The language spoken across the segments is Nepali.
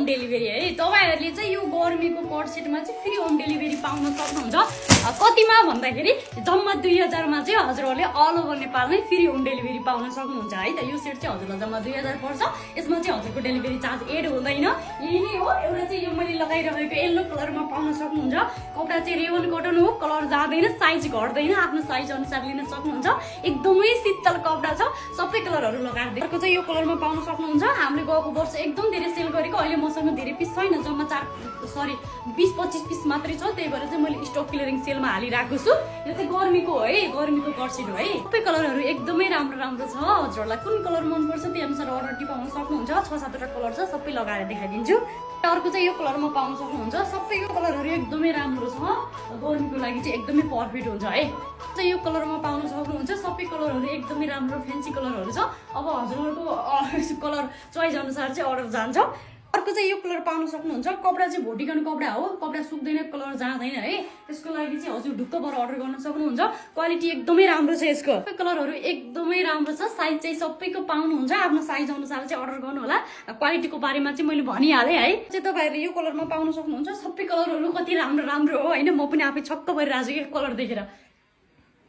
डेलिभरी है तपाईहरुले चाहिँ यो गर्मीको कट सेटमा चाहिँ फ्री होम डेलिभरी पाउन सक्नुहुन्छ कतिमा भन्दाखेरि जम्मा 2000 मा चाहिँ हजुरहरुले अल ओभर नेपालमै फ्री होम डेलिभरी पाउन सक्नुहुन्छ है त यो सेट चाहिँ हजुरलाई जम्मा 2000 पर्छ यसमा चाहिँ हजुरको डेलिभरी चार्ज एड हुँदैन यही नै हो एउटा चाहिँ यो मैले लगाइरहेको येलो कलरमा पाउन सक्नुहुन्छ कपडा चाहिँ रेवन कटन हो कलर जादैन साइज घट्दैन आफ्नो साइज अनुसार लिन सक्नुहुन्छ एकदमै शीतल कपडा छ सबै कलरहरु लगाएर अर्को चाहिँ यो कलरमा पाउन सक्नुहुन्छ हामीले गएको वर्ष एकदम धेरै सेल गरेको अहिले मसँग धेरै पिस छैन जम्मा 20-25 पिस मात्रै छ त्यही भएर चाहिँ मैले स्टक क्लियरिङ सेलमा हालिराखेको छु यो चाहिँ गर्मीको हो है गर्मीको कट सेट हो है सबै कलरहरु एकदमै राम्रो छ हजुरलाई कुन कलर मन पर्छ त्यही अनुसार अर्डर टिपाउन सक्नुहुन्छ 6-7 वटा कलर छ सबै लगाएर देखाइदिन्छु अर्को चाहिँ यो कलरमा पाउन सक्नुहुन्छ सबैको कलरहरु एकदमै राम्रो छ गर्मीको लागि चाहिँ एकदमै पर्फेक्ट हुन्छ है चाहिँ यो कलरमा पाउन सक्नुहुन्छ सबै कलरहरु एकदमै राम्रो फ्यान्सी कलरहरु छ अब हजुरहरुको कलर चोइस अनुसार चाहिँ अर्डर जान्छ अर्को चाहिँ यो कलर पाउन सक्नुहुन्छ कपडा चाहिँ भोटिकन कपडा हो कपडा सुक्दैन कलर जाँदैन है त्यसको लागि चाहिँ हजुर ढुक्क भएर अर्डर गर्न सक्नुहुन्छ क्वालिटी एकदमै राम्रो छ यसको सबै कलरहरु एकदमै राम्रो छ साइज चाहिँ सबैको पाउनुहुन्छ आफ्नो साइज अनुसार चाहिँ अर्डर गर्नु होला क्वालिटीको बारेमा चाहिँ मैले भनिहाले है चाहिँ तपाईहरुले यो कलरमा पाउन सक्नुहुन्छ सबै कलरहरु कति राम्रो हो हैन म पनि आफै छक्क भइरहेछु यो कलर देखेर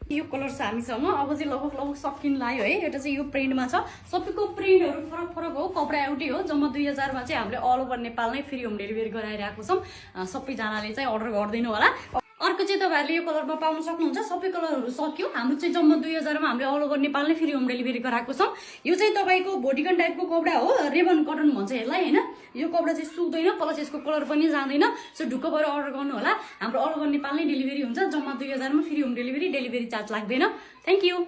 यो कलर छ हामीसँग अब चाहिँ लगभग सकिन लाग्यो है एउटा चाहिँ यो प्रिन्टमा छ सबैको प्रिन्टहरु फरक हो कपडा एउटै हो जम्मा 2000 मा चाहिँ हामीले अल ओभर नेपालमै फ्री होम डेलिभरी गराइरहेको छौं सबैजनाले चाहिँ अर्डर गर्दिनु होला अर्को चाहिँ तपाईहरुले यो कलरमा पाउन सक्नुहुन्छ सबै कलरहरु सक्यो हाम्रो चाहिँ जम्मा 2000 मा हामीले अल ओभर नेपालमै फ्री होम डेलिभरी गराएको छौं यो चाहिँ तपाईको भोटिकन टाइपको कपडा हो रेबन कटन भन्छ यसलाई हैन यो कपडा चाहिँ सुक्दैन प्लस यसको कलर पनि जाँदैन सो ढुक्क भएर अर्डर गर्नु होला हाम्रो अल ओभर नेपालमै डेलिभरी हुन्छ जम्मा 2000 मा फ्री होम डेलिभरी चार्ज लाग्दैन थ्यांक यू